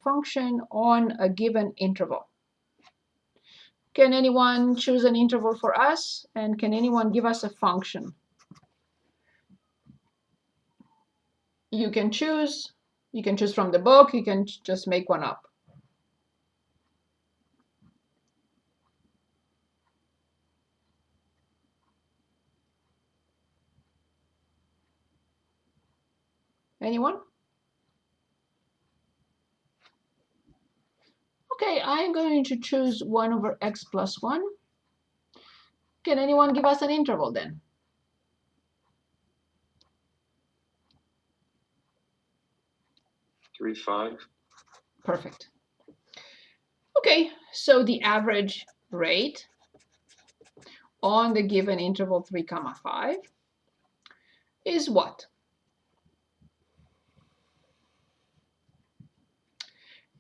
function on a given interval. Can anyone choose an interval for us? And can anyone give us a function? You can choose from the book, you can just make one up. Anyone? Okay, I'm going to choose 1 over x plus 1. Can anyone give us an interval then? 3, 5. Perfect. Okay, so the average rate on the given interval 3, 5 is what?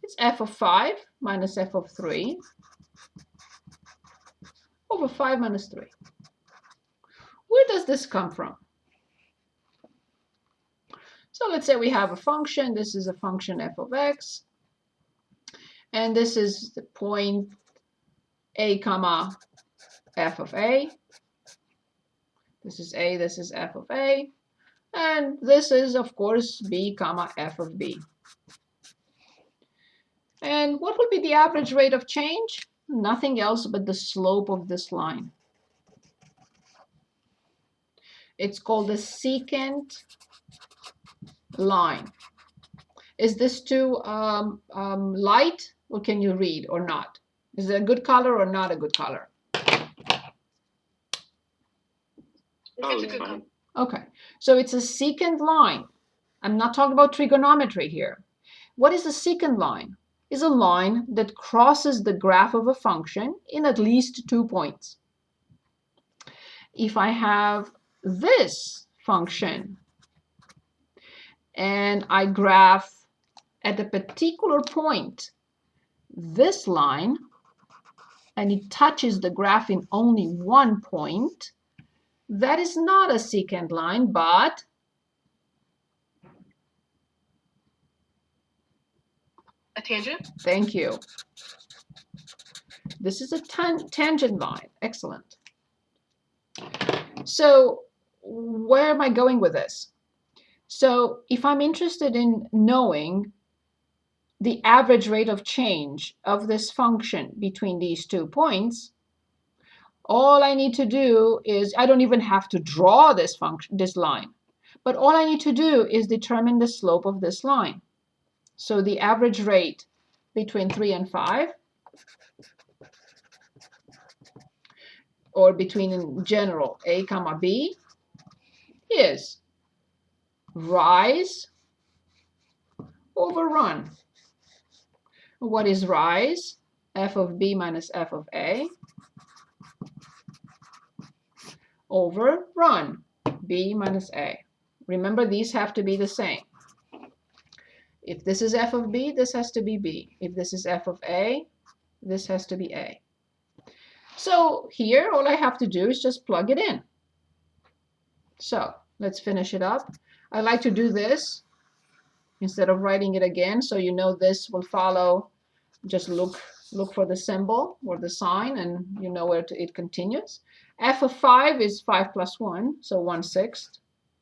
It's f of 5 minus f of 3 over 5 minus 3. Where does this come from? So let's say we have a function. This is a function f of x. And this is the point a comma f of a. This is a, this is f of a. And this is, of course, b comma f of b. And what will be the average rate of change? Nothing else but the slope of this line. It's called the secant line. Is this too light, or can you read or not? Is it a good color or not a good color? It's a good color. Okay, so it's a secant line. I'm not talking about trigonometry here. What is a secant line? Is a line that crosses the graph of a function in at least 2 points. If I have this function and I graph at a particular point this line, and it touches the graph in only 1 point, that is not a secant line, but a tangent? Thank you. This is a tangent line. Excellent. So where am I going with this? So if I'm interested in knowing the average rate of change of this function between these 2 points, all I need to do is, I don't even have to draw this function, this line, but all I need to do is determine the slope of this line. So the average rate between 3 and 5, or between, in general, a comma b, is rise over run. What is rise? F of b minus f of a over run, b minus a. Remember, these have to be the same. If this is f of b, this has to be b. If this is f of a, this has to be a. So here, all I have to do is just plug it in. So let's finish it up. I like to do this instead of writing it again, so you know this will follow. Just look for the symbol or the sign, and you know where it continues. F of 5 is 5 plus 1, so 1/6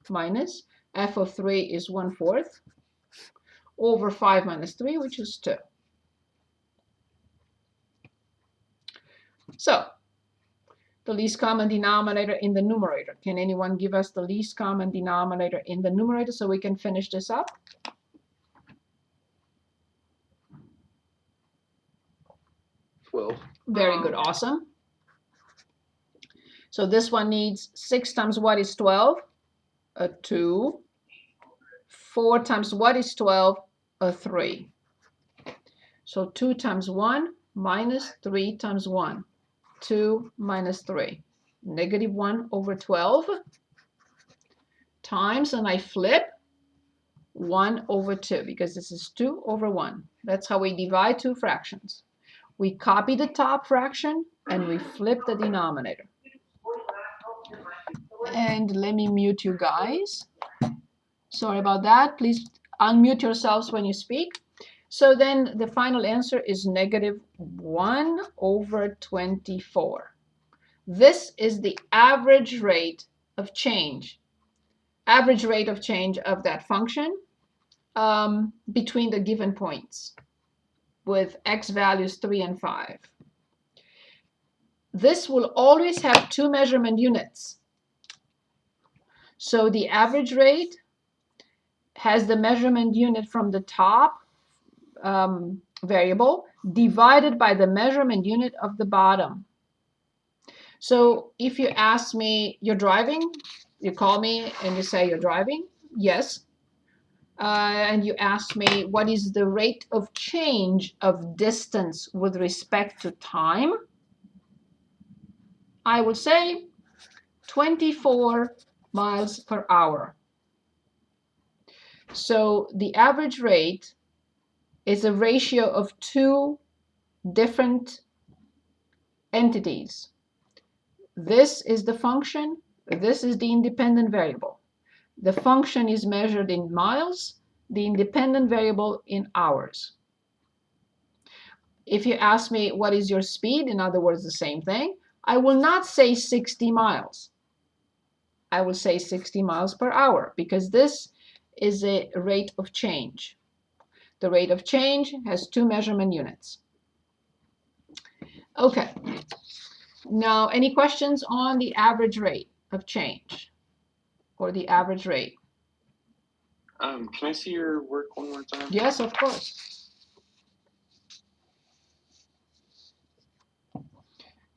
minus. F of 3 is 1/4 over 5 minus 3, which is 2. So the least common denominator in the numerator. Can anyone give us the least common denominator in the numerator so we can finish this up? Very good, awesome. So this one needs 6 times what is 12? A 2. 4 times what is 12? A 3. So 2 times 1 minus 3 times 1. 2 minus 3. Negative 1 over 12 times, and I flip 1 over 2 because this is 2 over 1. That's how we divide two fractions. We copy the top fraction and we flip the denominator. And let me mute you guys. Sorry about that. Please unmute yourselves when you speak. So then the final answer is -1/24. This is the average rate of change of that function between the given points with x values 3 and 5. This will always have two measurement units. So the average rate has the measurement unit from the top variable divided by the measurement unit of the bottom. So if you ask me, you're driving, you call me and you say you're driving, yes. And you ask me, what is the rate of change of distance with respect to time? I would say 24 miles per hour. So the average rate is a ratio of two different entities. This is the function, this is the independent variable. The function is measured in miles, the independent variable in hours. If you ask me what is your speed, in other words, the same thing, I will not say 60 miles. I will say 60 miles per hour because this is a rate of change. The rate of change has two measurement units. Okay. Now, any questions on the average rate of change or the average rate? Can I see your work one more time? Yes, of course.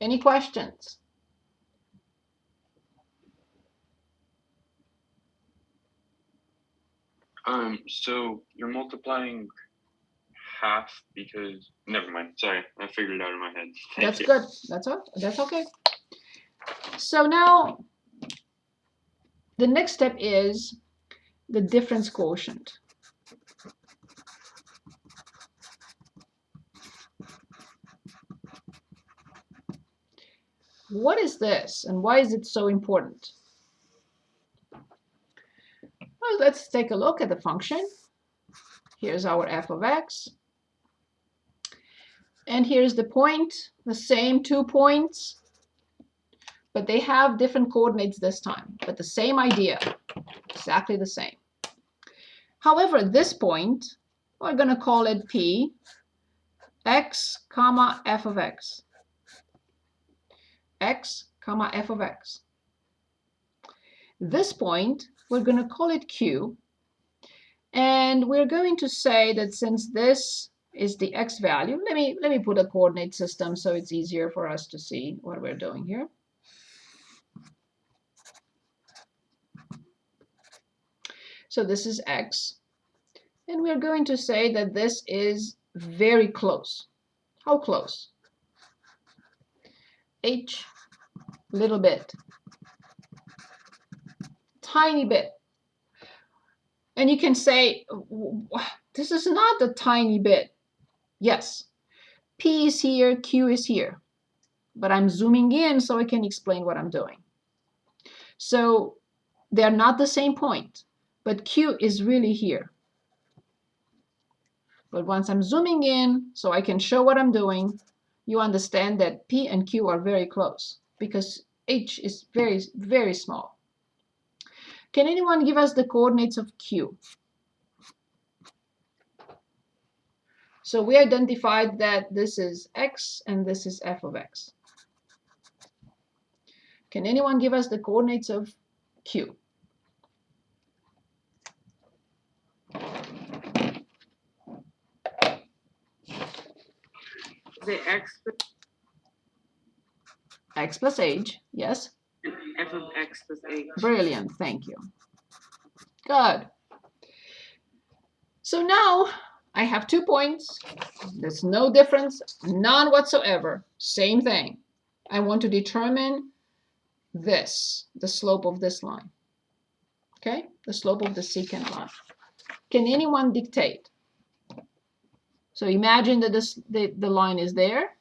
Any questions? So you're multiplying half because, never mind, sorry, I figured it out in my head. That's good. That's okay. So now the next step is the difference quotient. What is this and why is it so important? Well, let's take a look at the function. Here's our f of x. And here's the point, the same 2 points, but they have different coordinates this time, but the same idea, exactly the same. However, this point, we're going to call it P, x, comma, f of x. X, comma, f of x. This point, we're going to call it Q, and we're going to say that since this is the x value, let me put a coordinate system so it's easier for us to see what we're doing here. So this is x, and we're going to say that this is very close. How close? H, little bit, tiny bit. And you can say, this is not a tiny bit. Yes, P is here, Q is here, but I'm zooming in so I can explain what I'm doing. So they're not the same point, but Q is really here. But once I'm zooming in so I can show what I'm doing, you understand that P and Q are very close because H is very, very small. Can anyone give us the coordinates of Q? So we identified that this is x and this is f of x. Can anyone give us the coordinates of Q? The X plus h, yes? f of x plus h. Brilliant, thank you. Good. So now I have 2 points. There's no difference, none whatsoever. Same thing. I want to determine this, the slope of this line. Okay, the slope of the secant line. Can anyone dictate? So imagine that the line is there,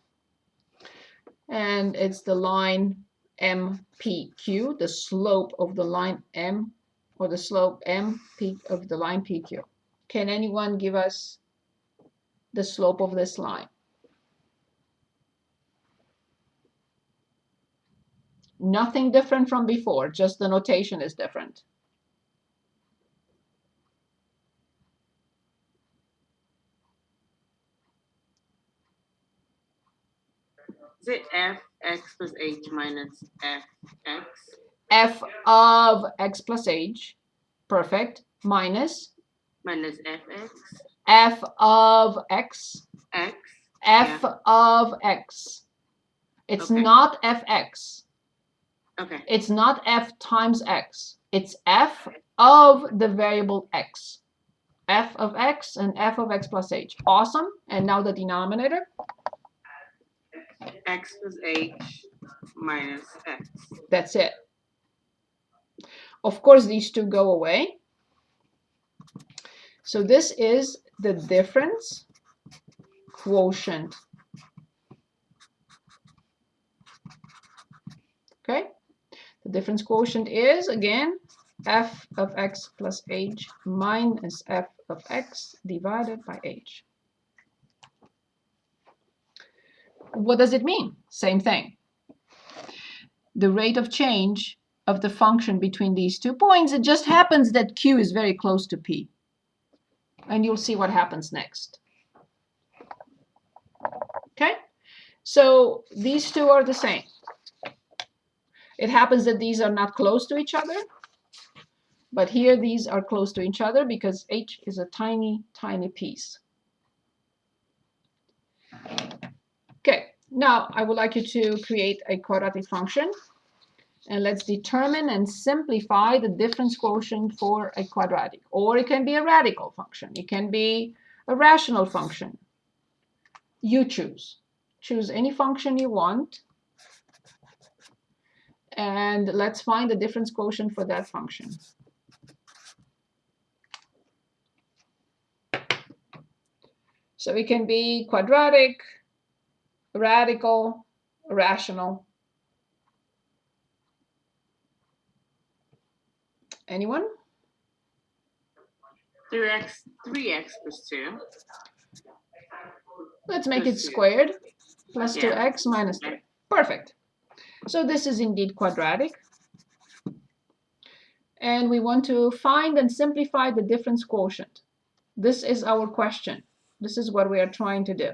and it's the line MPQ, the slope of the line M, or the slope MP of the line PQ. Can anyone give us the slope of this line. Nothing different from before, just the notation is different. Is it fx plus h minus fx? F of x plus h, perfect, minus Minus fx? f of x, X? f Yeah. of x. It's Okay. not fx. Okay. It's not f times x. It's f of the variable x. F of x and f of x plus h. Awesome. And now the denominator. X plus h minus x. That's it. Of course, these two go away. So this is the difference quotient. Okay? The difference quotient is, again, f of x plus h minus f of x divided by h. What does it mean? Same thing. The rate of change of the function between these 2 points, it just happens that q is very close to p. And you'll see what happens next. Okay? So these two are the same. It happens that these are not close to each other, but here these are close to each other because h is a tiny, tiny piece. Okay, now I would like you to create a quadratic function. And let's determine and simplify the difference quotient for a quadratic. Or it can be a radical function. It can be a rational function. You choose. Choose any function you want. And let's find the difference quotient for that function. So it can be quadratic, radical, rational. Anyone? 3x plus 2. Let's make Plus it 2. squared. Plus Yeah. 2x minus 3. Perfect. So this is indeed quadratic. And we want to find and simplify the difference quotient. This is our question. This is what we are trying to do.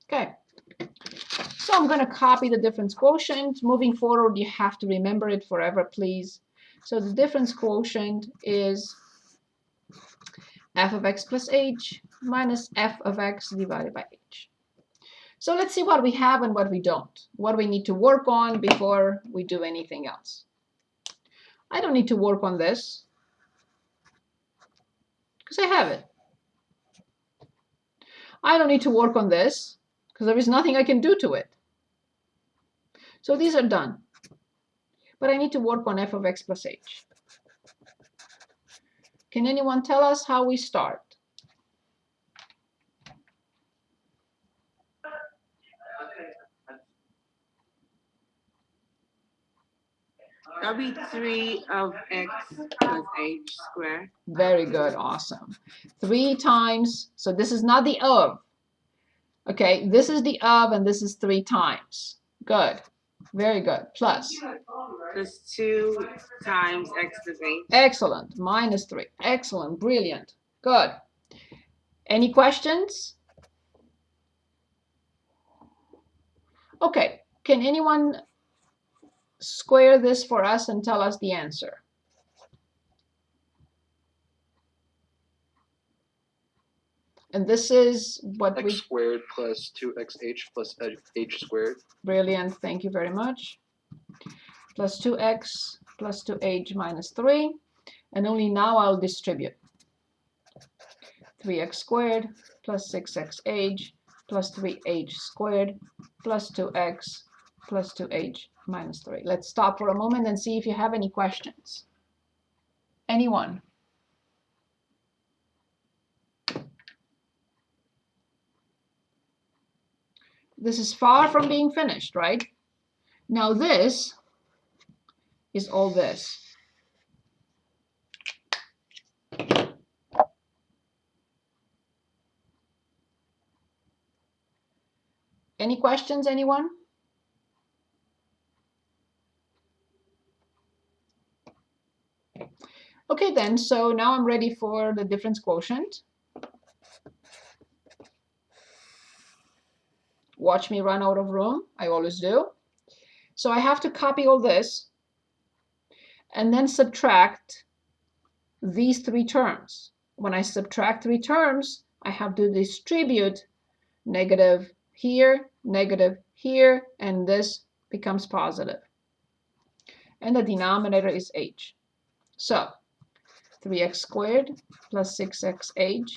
Okay. So I'm going to copy the difference quotient. Moving forward, you have to remember it forever, please. So the difference quotient is f of x plus h minus f of x divided by h. So let's see what we have and what we don't. What we need to work on before we do anything else. I don't need to work on this because I have it. I don't need to work on this because there is nothing I can do to it. So these are done. But I need to work on f of x plus h. Can anyone tell us how we start? That'll be 3 of x plus h squared. Very good, awesome. 3 times, so this is not the of. Okay, this is the of and this is 3 times. Good, very good. Plus. Plus 2 times x plus h. Excellent, minus 3. Excellent, brilliant, good. Any questions? Okay, can anyone square this for us and tell us the answer? And this is what x squared plus 2xh plus h squared. Brilliant, thank you very much. Plus 2x plus 2h minus 3. And only now I'll distribute. 3x squared plus 6xh plus 3h squared plus 2x plus 2h minus 3. Let's stop for a moment and see if you have any questions. Anyone? This is far from being finished, right? Now this is all this. Any questions, anyone? Okay then, so now I'm ready for the difference quotient. Watch me run out of room, I always do. So I have to copy all this and then subtract these three terms. When I subtract three terms, I have to distribute negative here, and this becomes positive. And the denominator is h. So 3x squared plus 6xh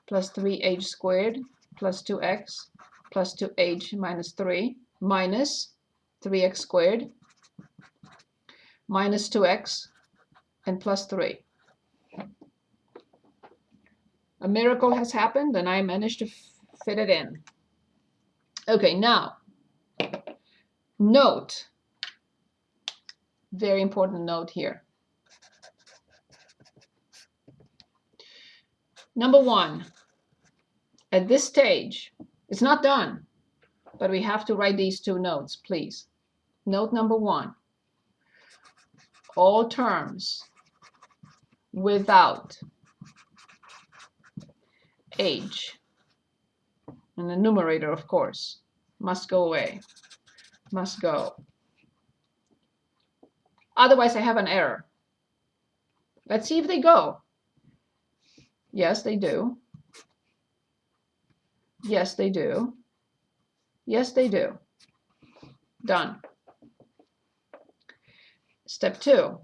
plus 3h squared plus 2x plus 2h minus 3 minus 3x squared minus 2x and plus 3. A miracle has happened and I managed to fit it in. Okay, now, note, very important note here. Number one, at this stage, it's not done, but we have to write these two notes, please. Note number one, all terms without h, and the numerator, of course, must go away, must go. Otherwise, I have an error. Let's see if they go. Yes, they do. Yes, they do. Yes, they do. Done. Step 2.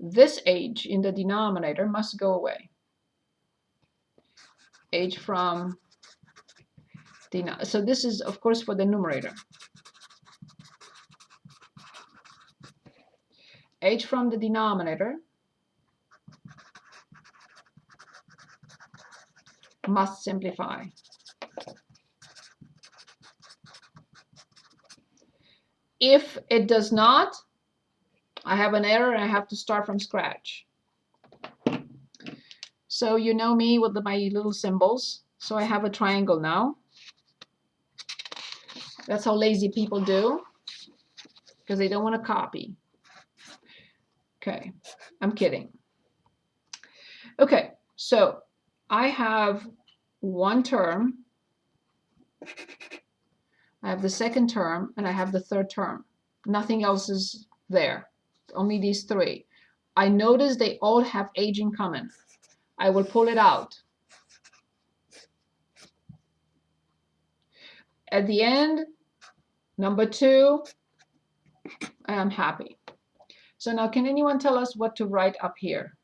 This h in the denominator must go away. H from so this is, of course, for the numerator. H from the denominator must simplify. If it does not, I have an error and I have to start from scratch. So you know me with my little symbols. So I have a triangle now. That's how lazy people do, because they don't want to copy. Okay, I'm kidding. Okay, so I have one term, I have the second term, and I have the third term. Nothing else is there, only these three. I notice they all have h in common. I will pull it out. At the end, number 2, I am happy. So now, can anyone tell us what to write up here?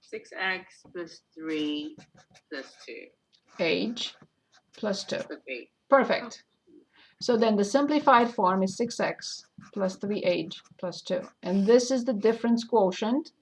Six x plus 3 plus 2. H plus 2. Okay. Perfect. So then the simplified form is 6x plus 3h plus 2. And this is the difference quotient